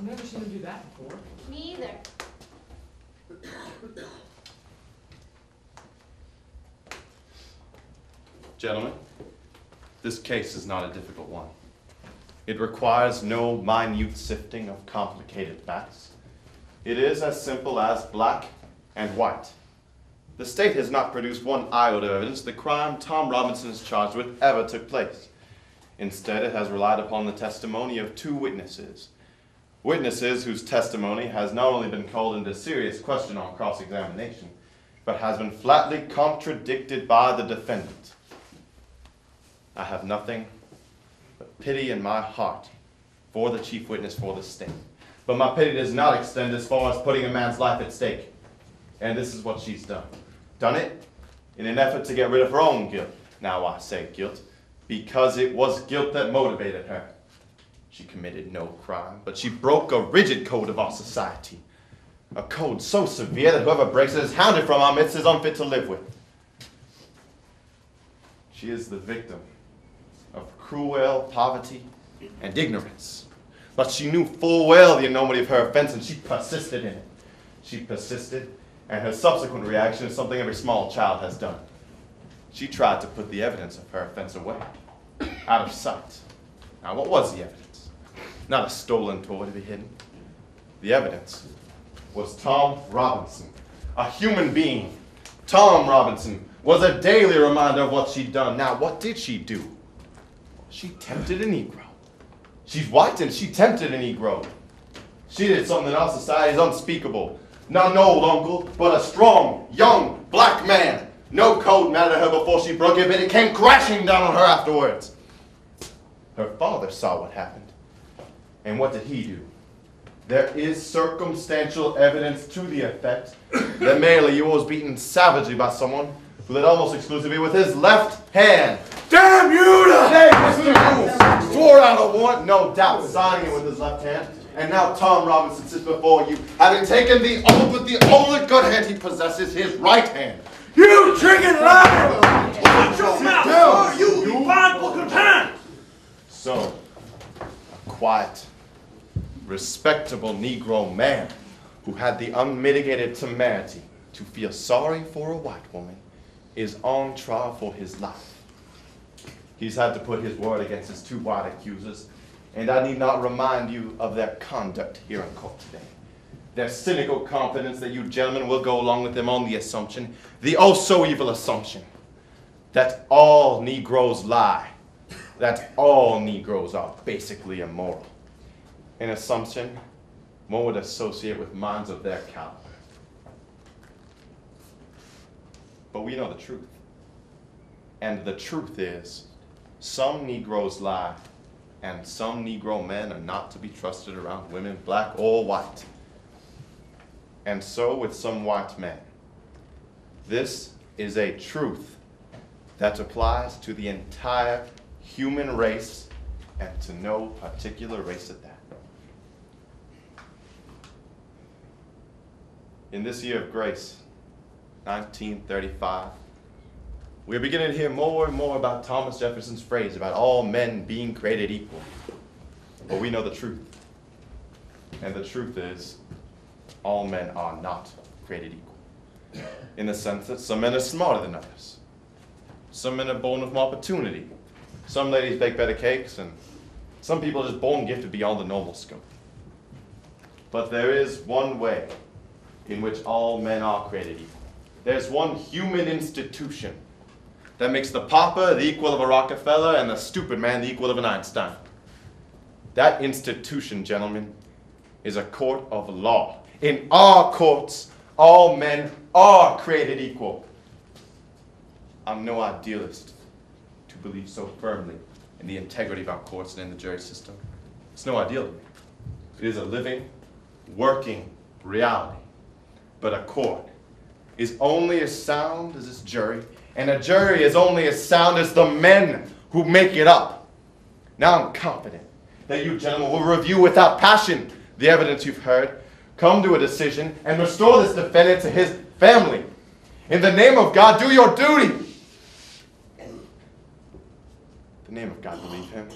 I've never seen him do that before. Me either. Gentlemen, this case is not a difficult one. It requires no minute sifting of complicated facts. It is as simple as black and white. The state has not produced one iota of evidence the crime Tom Robinson is charged with ever took place. Instead, it has relied upon the testimony of two witnesses. Witnesses whose testimony has not only been called into serious question on cross-examination, but has been flatly contradicted by the defendant. I have nothing but pity in my heart for the chief witness for the state. But my pity does not extend as far as putting a man's life at stake. And this is what she's done. Done it in an effort to get rid of her own guilt. Now I say guilt, because it was guilt that motivated her. She committed no crime, but she broke a rigid code of our society. A code so severe that whoever breaks it is hounded from our midst, is unfit to live with. She is the victim of cruel poverty and ignorance. But she knew full well the enormity of her offense, and she persisted in it. She persisted, and her subsequent reaction is something every small child has done. She tried to put the evidence of her offense away, out of sight. Now, what was the evidence? Not a stolen toy to be hidden. The evidence was Tom Robinson, a human being. Tom Robinson was a daily reminder of what she'd done. Now, what did she do? She tempted a Negro. She's white and she tempted a Negro. She did something in our society is unspeakable. Not an old uncle, but a strong, young, black man. No code mattered to her before she broke it, but it came crashing down on her afterwards. Her father saw what happened. And what did he do? There is circumstantial evidence to the effect that Maley was beaten savagely by someone who led almost exclusively with his left hand. Damn you to Hey, Mr. Wolf! Swore out a warrant, no doubt, signing it with his left hand. And now Tom Robinson sits before you, having taken the oath with the only good hand he possesses, his right hand. You drinking liar! Shut your mouth, sir! You fine book of time! So, a quiet, respectable Negro man who had the unmitigated temerity to feel sorry for a white woman is on trial for his life. He's had to put his word against his two white accusers, and I need not remind you of their conduct here in court today. Their cynical confidence that you gentlemen will go along with them on the assumption, the oh so evil assumption, that all Negroes lie, that all Negroes are basically immoral. An assumption one would associate with minds of their caliber. But we know the truth. And the truth is, some Negroes lie, and some Negro men are not to be trusted around women, black or white. And so with some white men. This is a truth that applies to the entire human race, and to no particular race at that. In this year of grace, 1935, we are beginning to hear more and more about Thomas Jefferson's phrase about all men being created equal. But we know the truth. And the truth is, all men are not created equal. In the sense that some men are smarter than others. Some men are born with more opportunity. Some ladies bake better cakes, and some people are just born gifted beyond the normal scope. But there is one way in which all men are created equal. There's one human institution that makes the pauper the equal of a Rockefeller and the stupid man the equal of an Einstein. That institution, gentlemen, is a court of law. In our courts, all men are created equal. I'm no idealist to believe so firmly in the integrity of our courts and in the jury system. It's no ideal to me. It is a living, working reality. But a court is only as sound as its jury, and a jury is only as sound as the men who make it up. Now I'm confident that you gentlemen will review without passion the evidence you've heard, come to a decision, and restore this defendant to his family. In the name of God, do your duty. In the name of God, believe him.